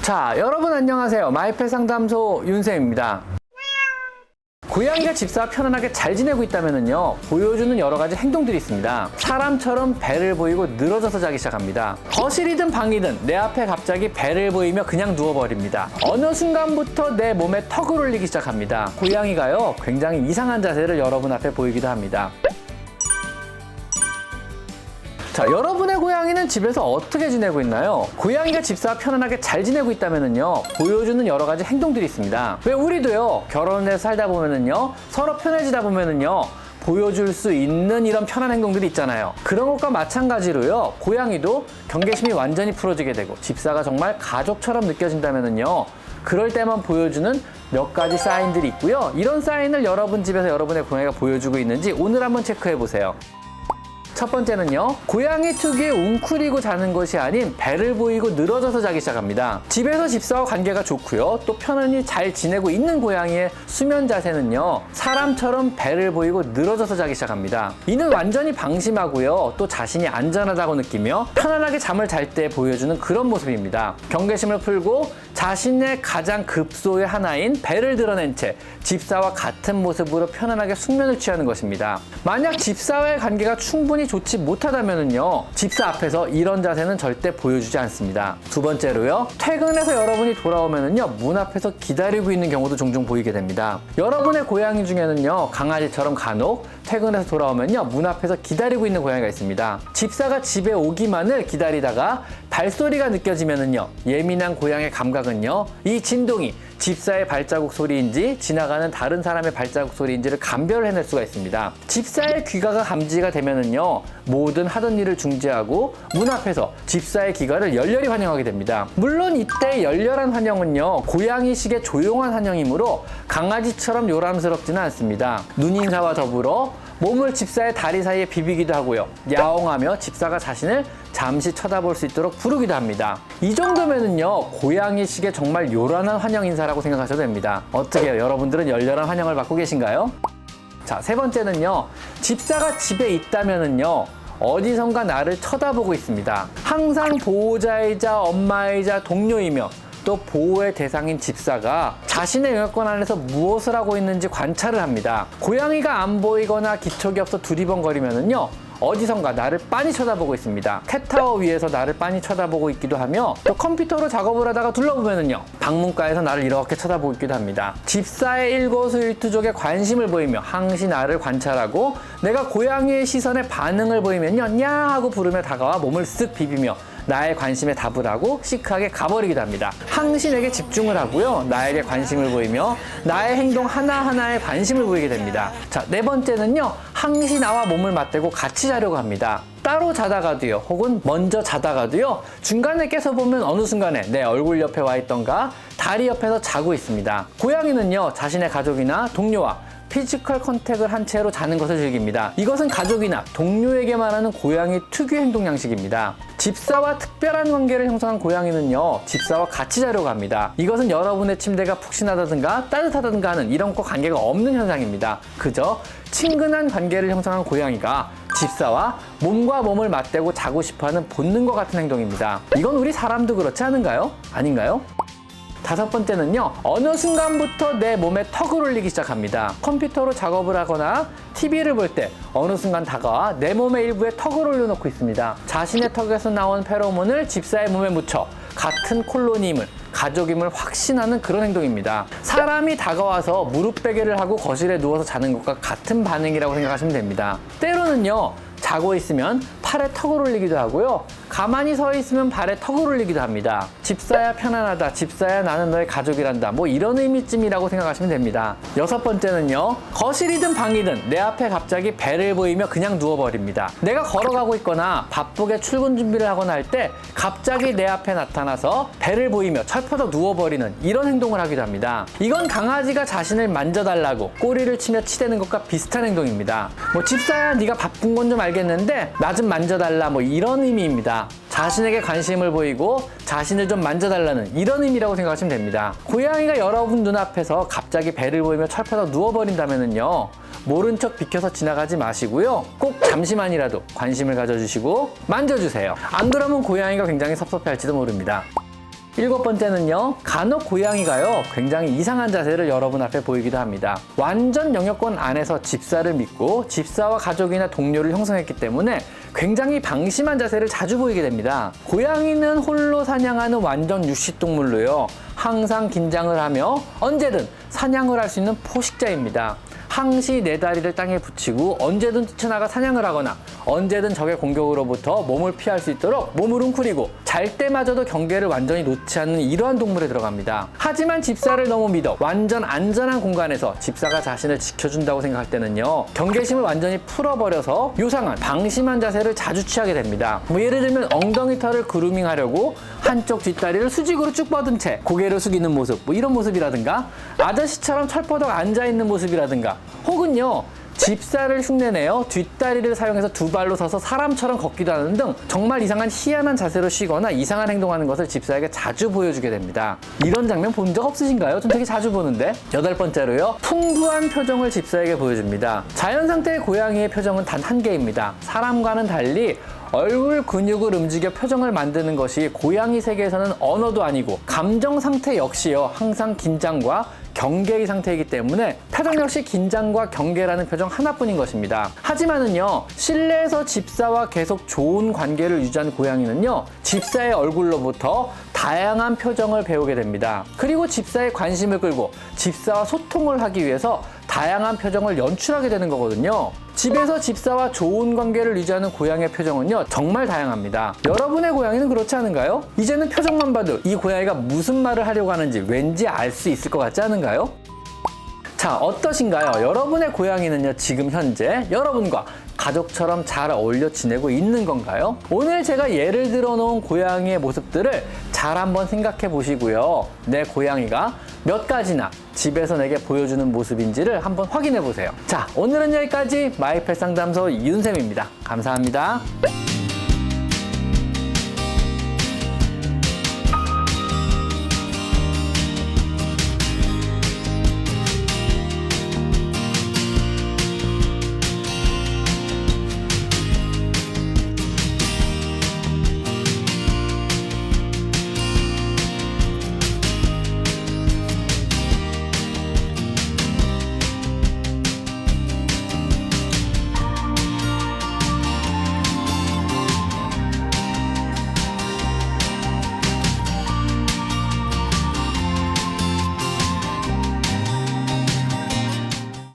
자, 여러분 안녕하세요. 마이펫 상담소 윤쌤입니다. 고양이가 집사와 편안하게 잘 지내고 있다면요, 보여주는 여러 가지 행동들이 있습니다. 사람처럼 배를 보이고 늘어져서 자기 시작합니다. 거실이든 방이든 내 앞에 갑자기 배를 보이며 그냥 누워버립니다. 어느 순간부터 내 몸에 턱을 올리기 시작합니다. 고양이가요, 굉장히 이상한 자세를 여러분 앞에 보이기도 합니다. 자, 여러분의 고양이는 집에서 어떻게 지내고 있나요? 고양이가 집사와 편안하게 잘 지내고 있다면요, 보여주는 여러 가지 행동들이 있습니다. 왜 우리도요, 결혼해서 살다 보면은요, 서로 편해지다 보면은요, 보여줄 수 있는 이런 편한 행동들이 있잖아요. 그런 것과 마찬가지로요, 고양이도 경계심이 완전히 풀어지게 되고 집사가 정말 가족처럼 느껴진다면은요, 그럴 때만 보여주는 몇 가지 사인들이 있고요. 이런 사인을 여러분 집에서 여러분의 고양이가 보여주고 있는지 오늘 한번 체크해 보세요. 첫 번째는요, 고양이 특유의 웅크리고 자는 것이 아닌 배를 보이고 늘어져서 자기 시작합니다. 집에서 집사와 관계가 좋고요, 또 편안히 잘 지내고 있는 고양이의 수면 자세는요, 사람처럼 배를 보이고 늘어져서 자기 시작합니다. 이는 완전히 방심하고요, 또 자신이 안전하다고 느끼며 편안하게 잠을 잘 때 보여주는 그런 모습입니다. 경계심을 풀고 자신의 가장 급소의 하나인 배를 드러낸 채 집사와 같은 모습으로 편안하게 숙면을 취하는 것입니다. 만약 집사와의 관계가 충분히 좋지 못하다면요, 집사 앞에서 이런 자세는 절대 보여주지 않습니다. 두 번째로요, 퇴근해서 여러분이 돌아오면은요, 문 앞에서 기다리고 있는 경우도 종종 보이게 됩니다. 여러분의 고양이 중에는요, 강아지처럼 간혹 퇴근해서 돌아오면요, 문 앞에서 기다리고 있는 고양이가 있습니다. 집사가 집에 오기만을 기다리다가 발소리가 느껴지면은요, 예민한 고양이의 감각은요, 이 진동이 집사의 발자국 소리인지 지나가는 다른 사람의 발자국 소리인지를 감별을 해낼 수가 있습니다. 집사의 귀가가 감지가 되면은요, 모든 하던 일을 중지하고 문 앞에서 집사의 귀가를 열렬히 환영하게 됩니다. 물론 이때 열렬한 환영은요, 고양이식의 조용한 환영이므로 강아지처럼 요람스럽지는 않습니다. 눈인사와 더불어 몸을 집사의 다리 사이에 비비기도 하고요, 야옹하며 집사가 자신을 잠시 쳐다볼 수 있도록 부르기도 합니다. 이 정도면은요, 고양이식의 정말 요란한 환영 인사라고 생각하셔도 됩니다. 어떻게 해요? 여러분들은 열렬한 환영을 받고 계신가요? 자, 세 번째는요, 집사가 집에 있다면은요, 어디선가 나를 쳐다보고 있습니다. 항상 보호자이자 엄마이자 동료이며 또 보호의 대상인 집사가 자신의 영역권 안에서 무엇을 하고 있는지 관찰을 합니다. 고양이가 안 보이거나 기척이 없어 두리번거리면은요, 어디선가 나를 빤히 쳐다보고 있습니다. 캣타워 위에서 나를 빤히 쳐다보고 있기도 하며, 또 컴퓨터로 작업을 하다가 둘러보면은요, 방문가에서 나를 이렇게 쳐다보고 있기도 합니다. 집사의 일거수일투족에 관심을 보이며 항시 나를 관찰하고, 내가 고양이의 시선에 반응을 보이면요, 냐 하고 부르며 다가와 몸을 쓱 비비며 나의 관심에 답을 하고 시크하게 가버리기도 합니다. 항시 내게 집중을 하고요, 나에게 관심을 보이며 나의 행동 하나하나에 관심을 보이게 됩니다. 자, 네 번째는요, 항시 나와 몸을 맞대고 같이 자려고 합니다. 따로 자다가도요, 혹은 먼저 자다가도요, 중간에 깨서 보면 어느 순간에 내 얼굴 옆에 와 있던가 다리 옆에서 자고 있습니다. 고양이는요, 자신의 가족이나 동료와 피지컬 컨택을 한 채로 자는 것을 즐깁니다. 이것은 가족이나 동료에게만 하는 고양이 특유의 행동 양식입니다. 집사와 특별한 관계를 형성한 고양이는요, 집사와 같이 자려고 합니다. 이것은 여러분의 침대가 푹신하다든가 따뜻하다든가 하는 이런 거 관계가 없는 현상입니다. 그저 친근한 관계를 형성한 고양이가 집사와 몸과 몸을 맞대고 자고 싶어하는 본능과 같은 행동입니다. 이건 우리 사람도 그렇지 않은가요? 아닌가요? 다섯 번째는요, 어느 순간부터 내 몸에 턱을 올리기 시작합니다. 컴퓨터로 작업을 하거나 TV를 볼 때 어느 순간 다가와 내 몸의 일부에 턱을 올려놓고 있습니다. 자신의 턱에서 나온 페로몬을 집사의 몸에 묻혀 같은 콜로니임을, 가족임을 확신하는 그런 행동입니다. 사람이 다가와서 무릎베개를 하고 거실에 누워서 자는 것과 같은 반응이라고 생각하시면 됩니다. 때로는요, 자고 있으면 팔에 턱을 올리기도 하고요, 가만히 서 있으면 발에 턱을 올리기도 합니다. 집사야 편안하다, 집사야 나는 너의 가족이란다, 뭐 이런 의미쯤이라고 생각하시면 됩니다. 여섯 번째는요, 거실이든 방이든 내 앞에 갑자기 배를 보이며 그냥 누워버립니다. 내가 걸어가고 있거나 바쁘게 출근 준비를 하거나 할 때 갑자기 내 앞에 나타나서 배를 보이며 철퍼덕 누워버리는 이런 행동을 하기도 합니다. 이건 강아지가 자신을 만져달라고 꼬리를 치며 치대는 것과 비슷한 행동입니다. 뭐 집사야 네가 바쁜 건 좀 알겠는데 나 좀 만져달라, 뭐 이런 의미입니다. 자신에게 관심을 보이고 자신을 좀 만져달라는 이런 의미라고 생각하시면 됩니다. 고양이가 여러분 눈앞에서 갑자기 배를 보이며 철퍼덕 누워버린다면은요, 모른 척 비켜서 지나가지 마시고요, 꼭 잠시만이라도 관심을 가져주시고 만져주세요. 안 그러면 고양이가 굉장히 섭섭해할지도 모릅니다. 7번째는요, 간혹 고양이가요, 굉장히 이상한 자세를 여러분 앞에 보이기도 합니다. 완전 영역권 안에서 집사를 믿고 집사와 가족이나 동료를 형성했기 때문에 굉장히 방심한 자세를 자주 보이게 됩니다. 고양이는 홀로 사냥하는 완전 육식동물로요, 항상 긴장을 하며 언제든 사냥을 할 수 있는 포식자입니다. 항시 네 다리를 땅에 붙이고 언제든 뛰쳐나가 사냥을 하거나 언제든 적의 공격으로부터 몸을 피할 수 있도록 몸을 웅크리고 잘 때마저도 경계를 완전히 놓지 않는 이러한 동물에 들어갑니다. 하지만 집사를 너무 믿어 완전 안전한 공간에서 집사가 자신을 지켜준다고 생각할 때는요, 경계심을 완전히 풀어버려서 요상한 방심한 자세를 자주 취하게 됩니다. 예를 들면 엉덩이 털을 그루밍하려고 한쪽 뒷다리를 수직으로 쭉 뻗은 채 고개를 숙이는 모습, 이런 모습이라든가 아저씨처럼 철퍼덕 앉아있는 모습이라든가, 혹은요, 집사를 흉내내어 뒷다리를 사용해서 두 발로 서서 사람처럼 걷기도 하는 등 정말 이상한 희한한 자세로 쉬거나 이상한 행동하는 것을 집사에게 자주 보여주게 됩니다. 이런 장면 본 적 없으신가요? 좀 되게 자주 보는데. 8번째로요, 풍부한 표정을 집사에게 보여줍니다. 자연 상태의 고양이의 표정은 단 한 개입니다. 사람과는 달리 얼굴 근육을 움직여 표정을 만드는 것이 고양이 세계에서는 언어도 아니고 감정 상태 역시요, 항상 긴장과 경계의 상태이기 때문에 표정 역시 긴장과 경계라는 표정 하나뿐인 것입니다. 하지만은요, 실내에서 집사와 계속 좋은 관계를 유지한 고양이는요, 집사의 얼굴로부터 다양한 표정을 배우게 됩니다. 그리고 집사의 관심을 끌고 집사와 소통을 하기 위해서 다양한 표정을 연출하게 되는 거거든요. 집에서 집사와 좋은 관계를 유지하는 고양이의 표정은요, 정말 다양합니다. 여러분의 고양이는 그렇지 않은가요? 이제는 표정만 봐도 이 고양이가 무슨 말을 하려고 하는지 왠지 알 수 있을 것 같지 않은가요? 자, 어떠신가요? 여러분의 고양이는요, 지금 현재 여러분과 가족처럼 잘 어울려 지내고 있는 건가요? 오늘 제가 예를 들어 놓은 고양이의 모습들을 잘 한번 생각해 보시고요, 내 고양이가 몇 가지나 집에서 내게 보여주는 모습인지를 한번 확인해 보세요. 자, 오늘은 여기까지 마이펫 상담소 윤쌤입니다. 감사합니다.